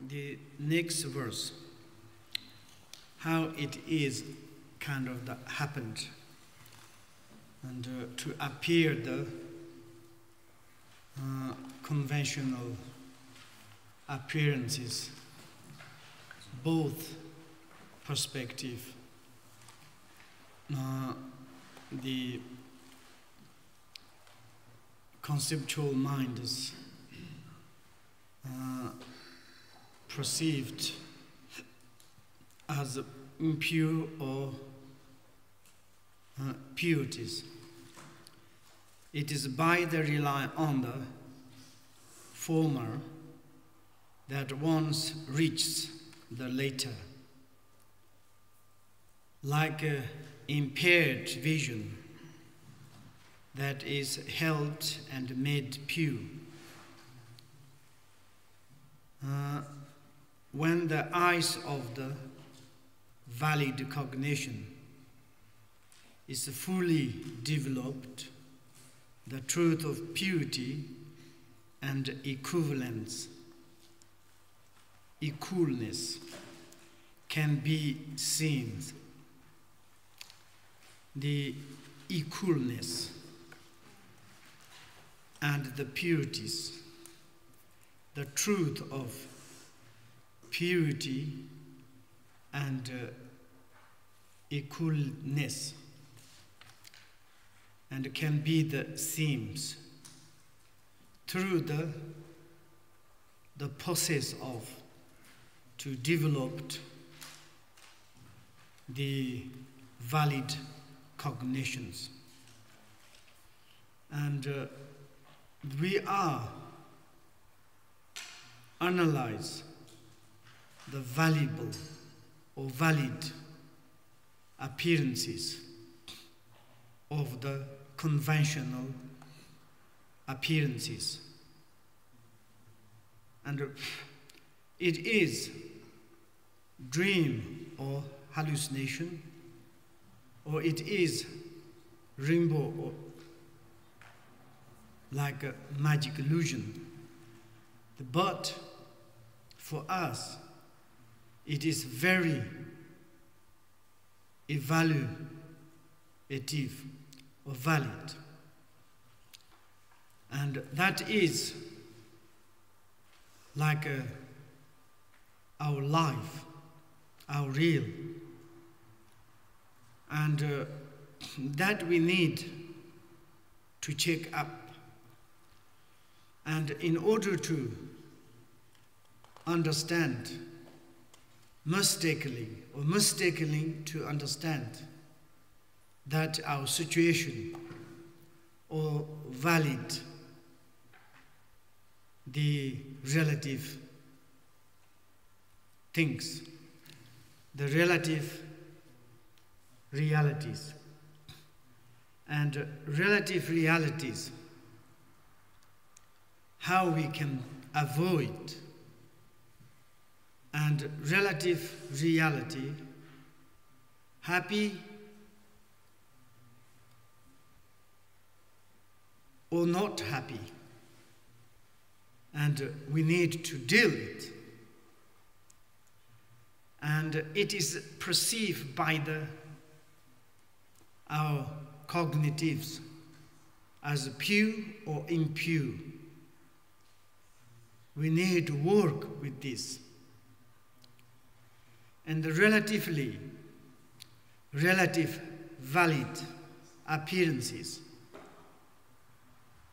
the next verse, how it is kind of that happened, and to appear the conventional appearances, both perspective, the conceptual mind is perceived as impure or purities. It is by the rely on the former that one reaches the later. Like an impaired vision that is held and made pure. When the eyes of the valid cognition is fully developed, the truth of purity and equivalence, equalness can be seen. The equalness and the purities, the truth of purity and equalness, and can be the themes through the process of to develop the valid cognitions. And we are analyze the valuable or valid appearances of the conventional appearances. And it is dream or hallucination, or it is rainbow or like a magic illusion. But for us, it is very evaluative or valid. And that is like our life, our real. And that we need to check up. And in order to understand mistakenly to understand that our situation or valid the relative things, the relative realities. And relative realities, how we can avoid, and relative reality, happy or not happy, and we need to deal with. And it is perceived by our cognitives as pure or impure. We need to work with this. And the relative valid appearances,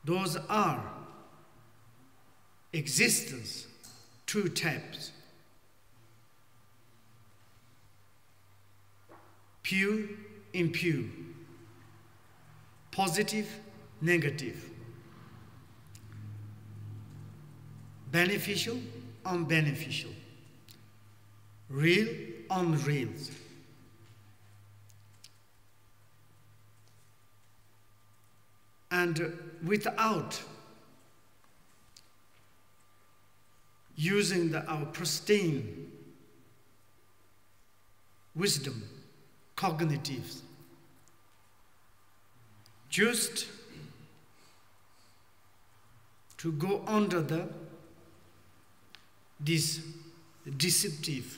those are existence, two types. Pure, impure. Positive, negative. Beneficial, unbeneficial. Real, unreal. And without using our pristine wisdom, cognitives, just to go under this deceptive,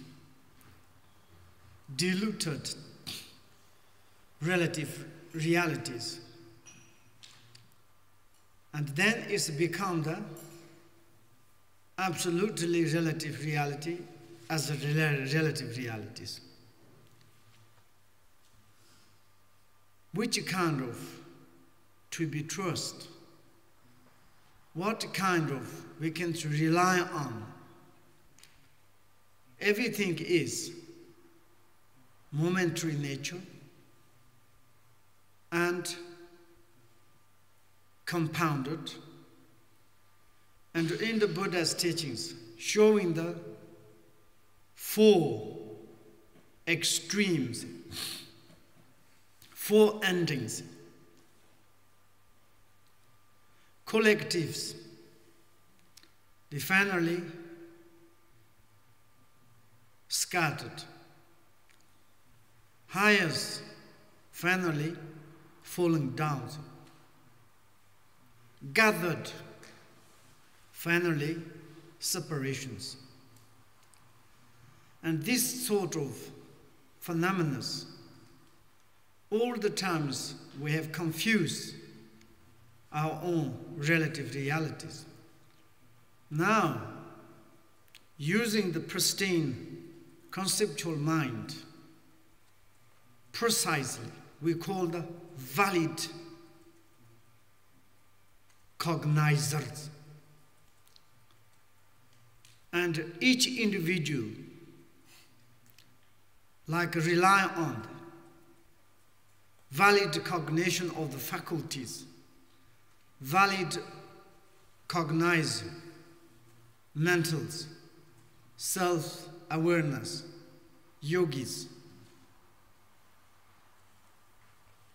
diluted relative realities. And then it's become the absolutely relative reality as the relative realities. Which kind of to be trust? What kind of we can rely on? Everything is momentary nature and compounded, and in the Buddha's teachings showing the four extremes, four endings, collectives, they finally scattered, highest finally falling down, gathered finally separations. And this sort of phenomena, all the times we have confused our own relative realities. Now, using the pristine conceptual mind, precisely, we call the valid cognizers. And each individual rely on valid cognition of the faculties, valid cognize mentals, self-awareness, yogis.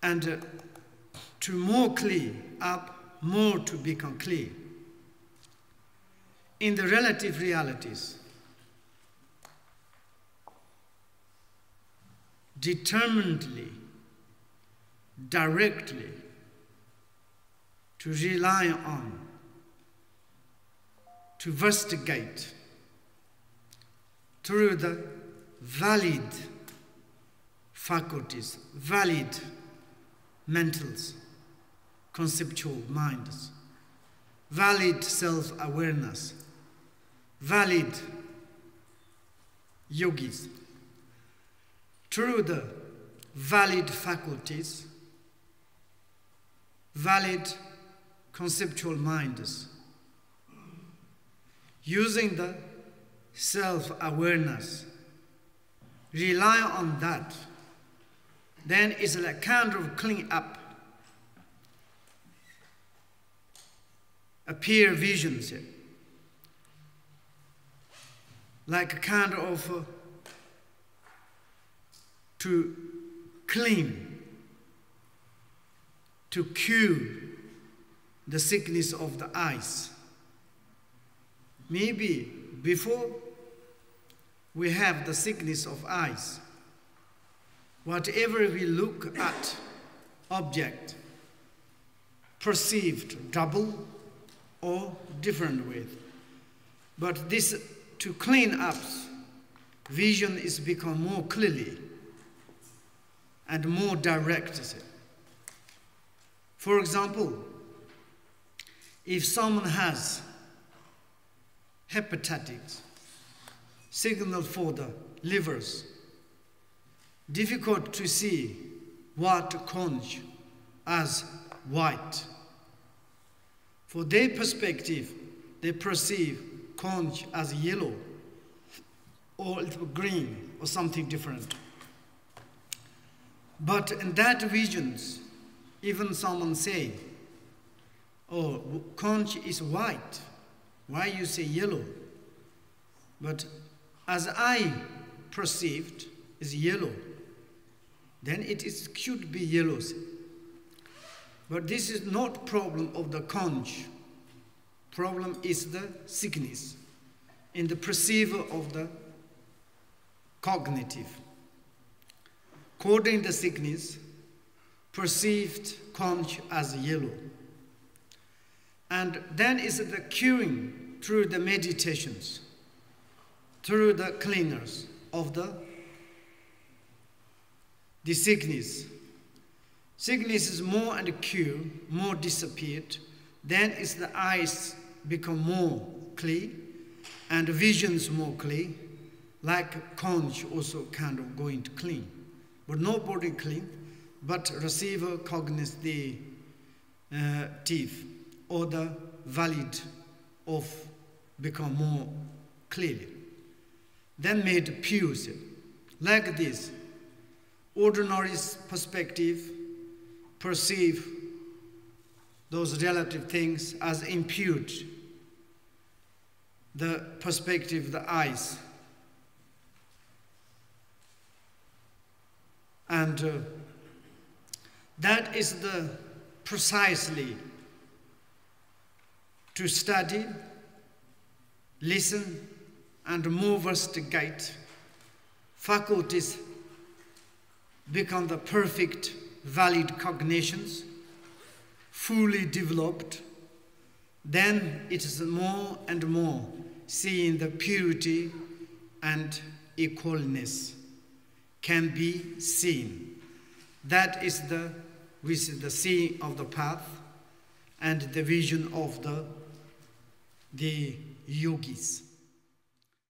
And to more clear up, more to become clear. In the relative realities, determinedly, directly, to rely on, to investigate through the valid faculties, valid mentals, conceptual minds, valid self-awareness, valid yogis. Through the valid faculties, valid conceptual minds, using the self-awareness, rely on that, then it's a kind of clean up, appear visions, like a kind of to clean, to cure the sickness of the eyes. Maybe before we have the sickness of eyes, whatever we look at, object, perceived double or different with. But this, to clean up, vision is become more clearly and more direct. For example, if someone has hepatitis, signal for the livers, difficult to see what conch as white. For their perspective, they perceive conch as yellow or green or something different. But in that visions, even someone say, oh, conch is white. Why you say yellow? But as I perceived is yellow, then it should be yellow. But this is not problem of the conch. Problem is the sickness in the perceiver of the cognitive. According to the sickness, perceived conch as yellow. And then is the curing through the meditations. through the cleaners of the sickness. Sickness is more and cure, more disappeared. Then is the eyes become more clear and visions more clear, like conch also kind of going to clean. But nobody clean, but receiver cognize the teeth or the valid of become more clearly. Then made pure. Like this, ordinary perspective perceive those relative things as impute. The perspective, the eyes. And that is the precisely to study, listen, and more investigate. Faculties become the perfect, valid cognitions, fully developed. Then it is more and more seeing the purity and equalness can be seen. That is the seeing of the path and the vision of the yogis.